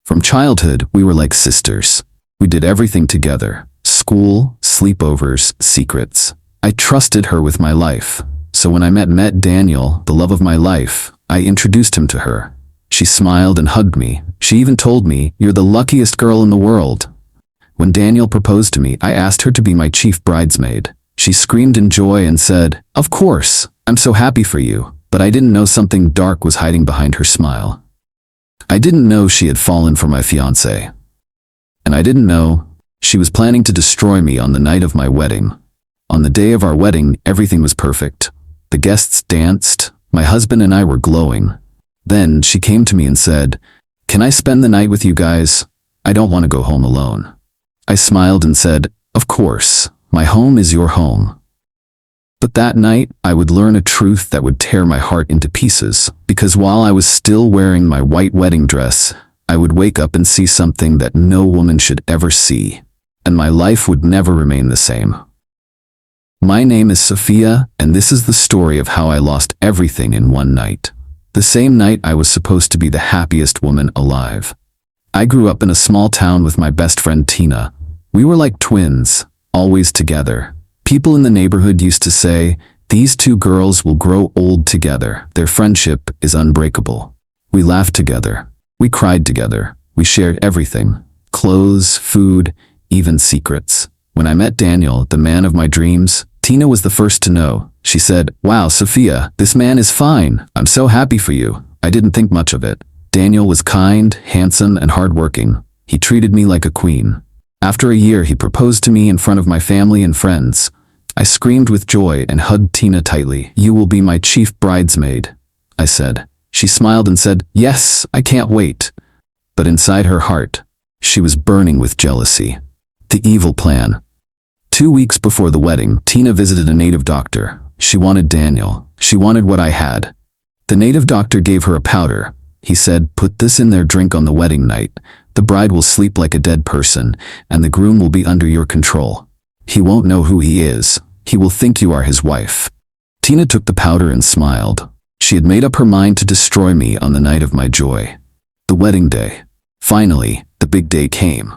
From childhood, we were like sisters. We did everything together. School, sleepovers, secrets. I trusted her with my life. So when I met Daniel, the love of my life, I introduced him to her. She smiled and hugged me. She even told me, "You're the luckiest girl in the world." When Daniel proposed to me, I asked her to be my chief bridesmaid. She screamed in joy and said, "Of course, I'm so happy for you." But I didn't know something dark was hiding behind her smile. I didn't know she had fallen for my fiancé. And I didn't know she was planning to destroy me on the night of my wedding. On the day of our wedding, everything was perfect. The guests danced. My husband and I were glowing. Then she came to me and said, "Can I spend the night with you guys? I don't want to go home alone." I smiled and said, "Of course, my home is your home." But that night, I would learn a truth that would tear my heart into pieces, because while I was still wearing my white wedding dress, I would wake up and see something that no woman should ever see, and my life would never remain the same. My name is Sophia, and this is the story of how I lost everything in one night. The same night I was supposed to be the happiest woman alive. I grew up in a small town with my best friend Tina. We were like twins, always together. People in the neighborhood used to say, "These two girls will grow old together. Their friendship is unbreakable." We laughed together. We cried together. We shared everything. Clothes, food, even secrets. When I met Daniel, the man of my dreams, Tina was the first to know. She said, "Wow, Sophia, this man is fine. I'm so happy for you." I didn't think much of it. Daniel was kind, handsome, and hardworking. He treated me like a queen. After a year, he proposed to me in front of my family and friends. I screamed with joy and hugged Tina tightly. "You will be my chief bridesmaid," I said. She smiled and said, "Yes, I can't wait." But inside her heart, she was burning with jealousy. The evil plan. 2 weeks before the wedding, Tina visited a native doctor. She wanted Daniel. She wanted what I had. The native doctor gave her a powder. He said, "Put this in their drink on the wedding night. The bride will sleep like a dead person, and the groom will be under your control. He won't know who he is. He will think you are his wife." Tina took the powder and smiled. She had made up her mind to destroy me on the night of my joy. The wedding day. Finally, the big day came.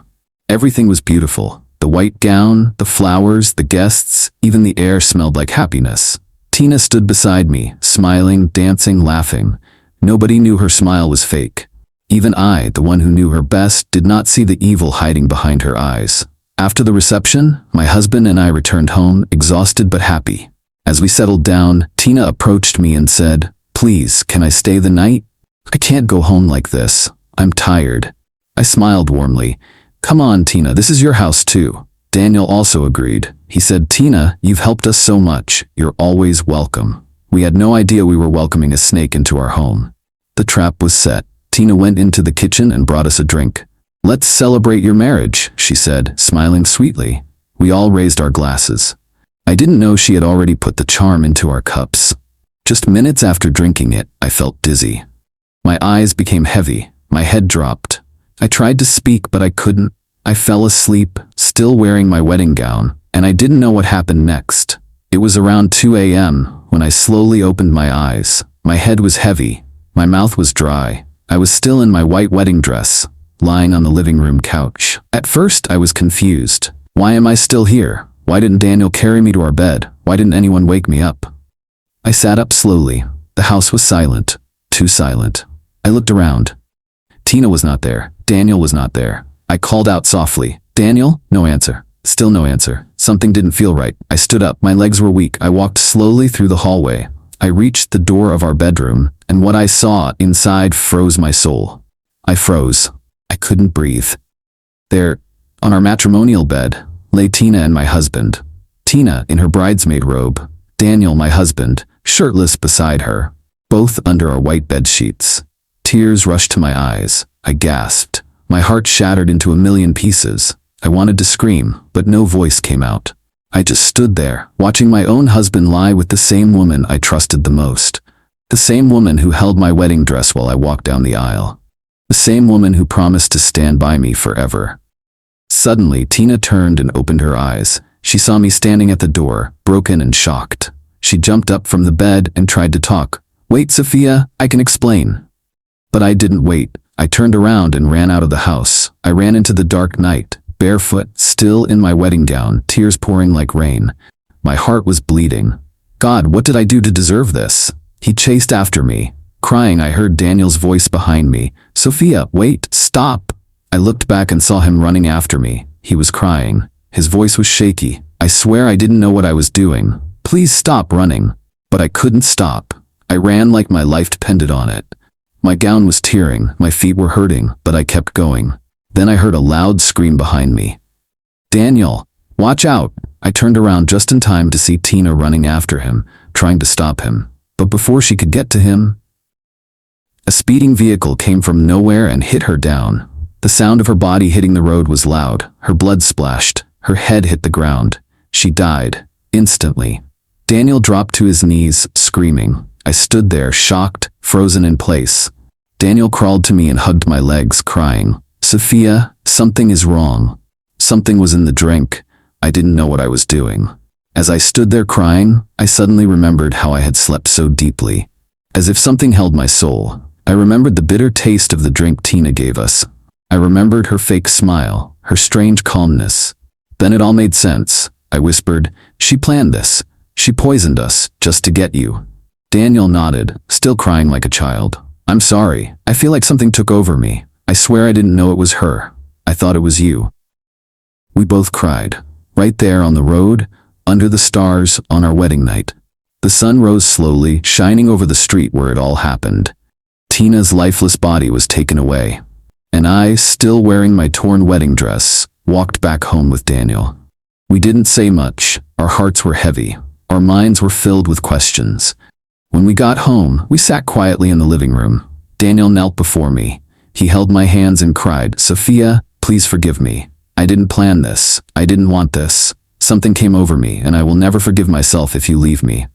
Everything was beautiful. The white gown, the flowers, the guests, even the air smelled like happiness. Tina stood beside me, smiling, dancing, laughing. Nobody knew her smile was fake. Even I, the one who knew her best, did not see the evil hiding behind her eyes. After the reception, my husband and I returned home, exhausted but happy. As we settled down, Tina approached me and said, "Please, can I stay the night? I can't go home like this. I'm tired." I smiled warmly. "Come on, Tina, this is your house too." Daniel also agreed. He said, "Tina, you've helped us so much. You're always welcome." We had no idea we were welcoming a snake into our home. The trap was set. Tina went into the kitchen and brought us a drink. "Let's celebrate your marriage," she said, smiling sweetly. We all raised our glasses. I didn't know she had already put the charm into our cups. Just minutes after drinking it, I felt dizzy. My eyes became heavy. My head dropped. I tried to speak, but I couldn't. I fell asleep, still wearing my wedding gown, and I didn't know what happened next. It was around 2 a.m. when I slowly opened my eyes. My head was heavy. My mouth was dry. I was still in my white wedding dress, lying on the living room couch. At first, I was confused. Why am I still here? Why didn't Daniel carry me to our bed? Why didn't anyone wake me up? I sat up slowly. The house was silent. Too silent. I looked around. Tina was not there. Daniel was not there. I called out softly, "Daniel?" No answer. Still no answer. Something didn't feel right. I stood up. My legs were weak. I walked slowly through the hallway. I reached the door of our bedroom, and what I saw inside froze my soul. I froze. I couldn't breathe. There, on our matrimonial bed, lay Tina and my husband. Tina in her bridesmaid robe. Daniel, my husband, shirtless beside her, both under our white bed sheets. Tears rushed to my eyes. I gasped. My heart shattered into a million pieces. I wanted to scream, but no voice came out. I just stood there, watching my own husband lie with the same woman I trusted the most. The same woman who held my wedding dress while I walked down the aisle. The same woman who promised to stand by me forever. Suddenly, Tina turned and opened her eyes. She saw me standing at the door, broken and shocked. She jumped up from the bed and tried to talk. "Wait, Sophia, I can explain." But I didn't wait. I turned around and ran out of the house. I ran into the dark night, barefoot, still in my wedding gown, tears pouring like rain. My heart was bleeding. God, what did I do to deserve this? He chased after me. Crying, I heard Daniel's voice behind me. Sophia, wait, stop. I looked back and saw him running after me. He was crying. His voice was shaky. I swear I didn't know what I was doing. Please stop running. But I couldn't stop. I ran like my life depended on it. My gown was tearing, my feet were hurting, but I kept going. Then I heard a loud scream behind me. Daniel, watch out! I turned around just in time to see Tina running after him, trying to stop him. But before she could get to him, a speeding vehicle came from nowhere and hit her down. The sound of her body hitting the road was loud. Her blood splashed. Her head hit the ground. She died. Instantly. Daniel dropped to his knees, screaming. I stood there, shocked, frozen in place. Daniel crawled to me and hugged my legs, crying, Sophia, something is wrong. Something was in the drink. I didn't know what I was doing. As I stood there crying, I suddenly remembered how I had slept so deeply. As if something held my soul. I remembered the bitter taste of the drink Tina gave us. I remembered her fake smile, her strange calmness. Then it all made sense. I whispered, she planned this. She poisoned us, just to get you. Daniel nodded, still crying like a child. I'm sorry. I feel like something took over me. I swear I didn't know it was her. I thought it was you. We both cried. Right there on the road, under the stars, on our wedding night. The sun rose slowly, shining over the street where it all happened. Tina's lifeless body was taken away. And I, still wearing my torn wedding dress, walked back home with Daniel. We didn't say much. Our hearts were heavy. Our minds were filled with questions. When we got home, we sat quietly in the living room. Daniel knelt before me. He held my hands and cried, Sophia, please forgive me. I didn't plan this. I didn't want this. Something came over me, and I will never forgive myself if you leave me.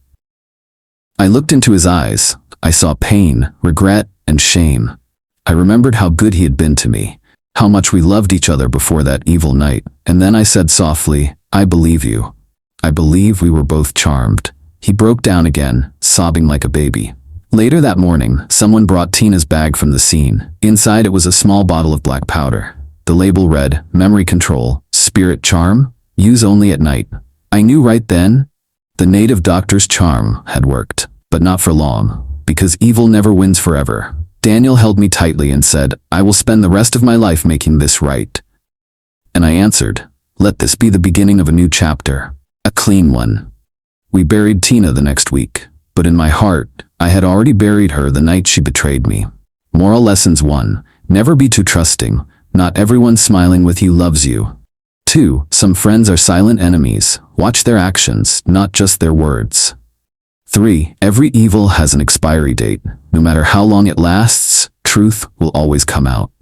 I looked into his eyes. I saw pain, regret, and shame. I remembered how good he had been to me, how much we loved each other before that evil night, and then I said softly, I believe you. I believe we were both charmed. He broke down again, sobbing like a baby. Later that morning, someone brought Tina's bag from the scene. Inside it was a small bottle of black powder. The label read, Memory Control, Spirit Charm, use only at night. I knew right then, the native doctor's charm had worked, but not for long, because evil never wins forever. Daniel held me tightly and said, I will spend the rest of my life making this right. And I answered, let this be the beginning of a new chapter, a clean one. We buried Tina the next week, but in my heart, I had already buried her the night she betrayed me. Moral lessons 1. Never be too trusting. Not everyone smiling with you loves you. 2. Some friends are silent enemies. Watch their actions, not just their words. 3. Every evil has an expiry date. No matter how long it lasts, truth will always come out.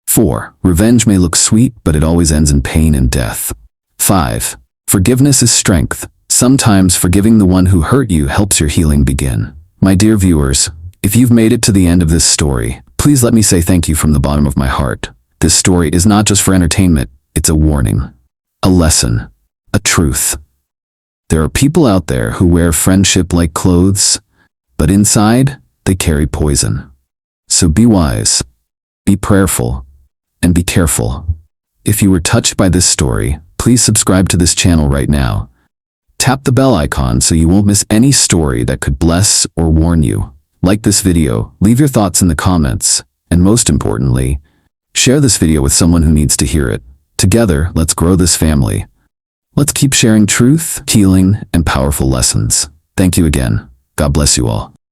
4. Revenge may look sweet, but it always ends in pain and death. 5. Forgiveness is strength. Sometimes forgiving the one who hurt you helps your healing begin. My dear viewers, if you've made it to the end of this story, please let me say thank you from the bottom of my heart. This story is not just for entertainment, it's a warning, a lesson, a truth. There are people out there who wear friendship like clothes, but inside, they carry poison. So be wise, be prayerful, and be careful. If you were touched by this story, please subscribe to this channel right now. Tap the bell icon so you won't miss any story that could bless or warn you. Like this video, leave your thoughts in the comments, and most importantly, share this video with someone who needs to hear it. Together, let's grow this family. Let's keep sharing truth, healing, and powerful lessons. Thank you again. God bless you all.